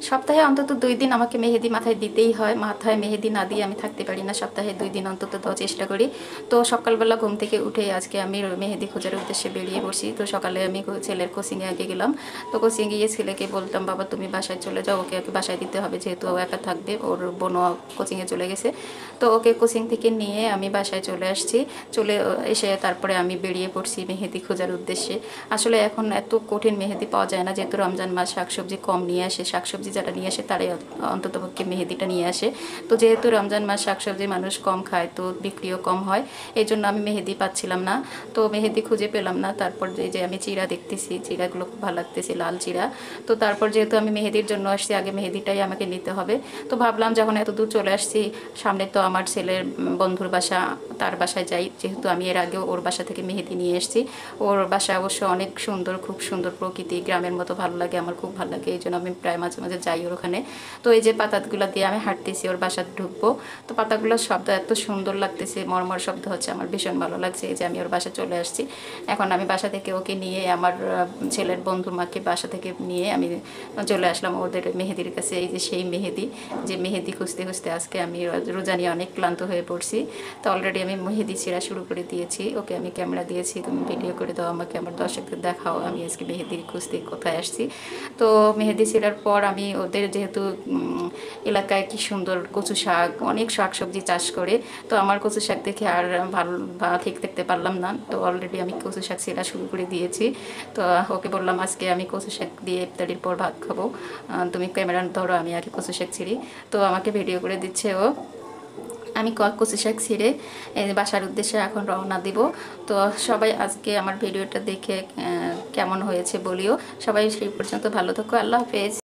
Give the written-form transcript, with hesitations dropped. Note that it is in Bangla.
সপ্তাহে অন্তত 2 দিন আমাকে মেহেদি মাথায় দিতেই হয়। মাথায় মেহেদি না দিয়ে আমি থাকতে পারি না, সপ্তাহে 2 দিন অন্তত দেওয়ার চেষ্টা করি। তো সকালবেলা ঘুম থেকে উঠে আজকে আমি মেহেদি খোঁজার উদ্দেশ্যে বেরিয়ে পড়ছি। তো সকালে আমি ছেলের কোচিংয়ে আগে গেলাম। তো কোচিংয়ে গিয়ে ছেলেকে বলতাম, বাবা তুমি বাসায় চলে যাও, ওকে বাসায় দিতে হবে, যেহেতু ও একা থাকবে, ওর বোনও কোচিংয়ে চলে গেছে। তো ওকে কোচিং থেকে নিয়ে আমি বাসায় চলে আসছি। চলে এসে তারপরে আমি বেরিয়ে পড়ছি মেহেদি খোঁজার উদ্দেশ্যে। আসলে এখন এত কঠিন মেহেদি পাওয়া যায় না, যেহেতু রমজান মাস শাকসবজি কম নিয়ে আসে, শাকসবজি যারা নিয়ে আসে তারাই অন্ততপক্ষে মেহেদিটা নিয়ে আসে। তো যেহেতু রমজান মাস শাকসবজি মানুষ কম খায়, তো বিক্রিও কম হয়, এই জন্য আমি মেহেদি পাচ্ছিলাম না। তো মেহেদি খুঁজে পেলাম না। তারপর যে আমি চিড়া দেখতেছি, চিড়াগুলো খুব ভালো লাগতেছে, লাল চিড়া। তো তারপর যেহেতু আমি মেহেদির জন্য আসছি, আগে মেহেদিটাই আমাকে নিতে হবে। তো ভাবলাম যখন এত দূর চলে আসছি, সামনে তো আমার ছেলের বন্ধুর বাসা, তার বাসায় যাই, যেহেতু আমি এর আগেও ওর বাসা থেকে মেহেদি নিয়ে এসেছি। ওর বাসা অবশ্য অনেক সুন্দর, খুব সুন্দর প্রকৃতি, গ্রামের মতো ভালো লাগে, আমার খুব ভালো লাগে, এই জন্য আমি প্রায় মাঝে মাঝে যাই ওর ওখানে। তো এই যে পাতাগুলো দিয়ে আমি হাঁটতেছি, ওর বাসা ঢুকবো। তো পাতাগুলোর শব্দ এত সুন্দর লাগতেছে, মরমর শব্দ হচ্ছে, আমার ভীষণ ভালো লাগছে। এই যে আমি ওর বাসা চলে আসছি। এখন আমি বাসা থেকে ওকে নিয়ে, আমার ছেলের বন্ধুর মাকে বাসা থেকে নিয়ে আমি চলে আসলাম ওদের মেহেদির কাছে। এই যে সেই মেহেদি, যে মেহেদি খুঁজতে খুঁজতে আজকে আমি রোজা নিয়ে অনেক ক্লান্ত হয়ে পড়ছি। তো অলরেডি আমি মেহেদি ছেঁড়া শুরু করে দিয়েছি। ওকে আমি ক্যামেরা দিয়েছি, তুমি ভিডিও করে দাও আমাকে, আমার দর্শকদের দেখাও আমি আজকে মেহেদি খুঁজতে কোথায় আসছি। তো মেহেদি ছেঁড়ার পর আমি ওদের, যেহেতু এলাকায় কি সুন্দর কচু শাক, অনেক শাক সবজি চাষ করে, তো আমার কচু শাক দেখে আর ভালো ঠিক দেখতে পারলাম না। তো অলরেডি আমি কচু শাক ছেঁড়া শুরু করে দিয়েছি। তো ওকে বললাম আজকে আমি কচু শাক দিয়ে ইফতারির পর ভাত খাবো, তুমি ক্যামেরা ধরো, আমি আগে কচু শাক ছিঁড়ি। তো আমাকে ভিডিও করে দিচ্ছে ও। আমি কচু শাক ছিঁড়ে বাসার উদ্দেশ্যে এখন রওনা দিব। তো সবাই আজকে আমার ভিডিওটা দেখে কেমন হয়েছে বলিও। সবাই সেই পর্যন্ত ভালো থাকো, আল্লাহ হাফেজ।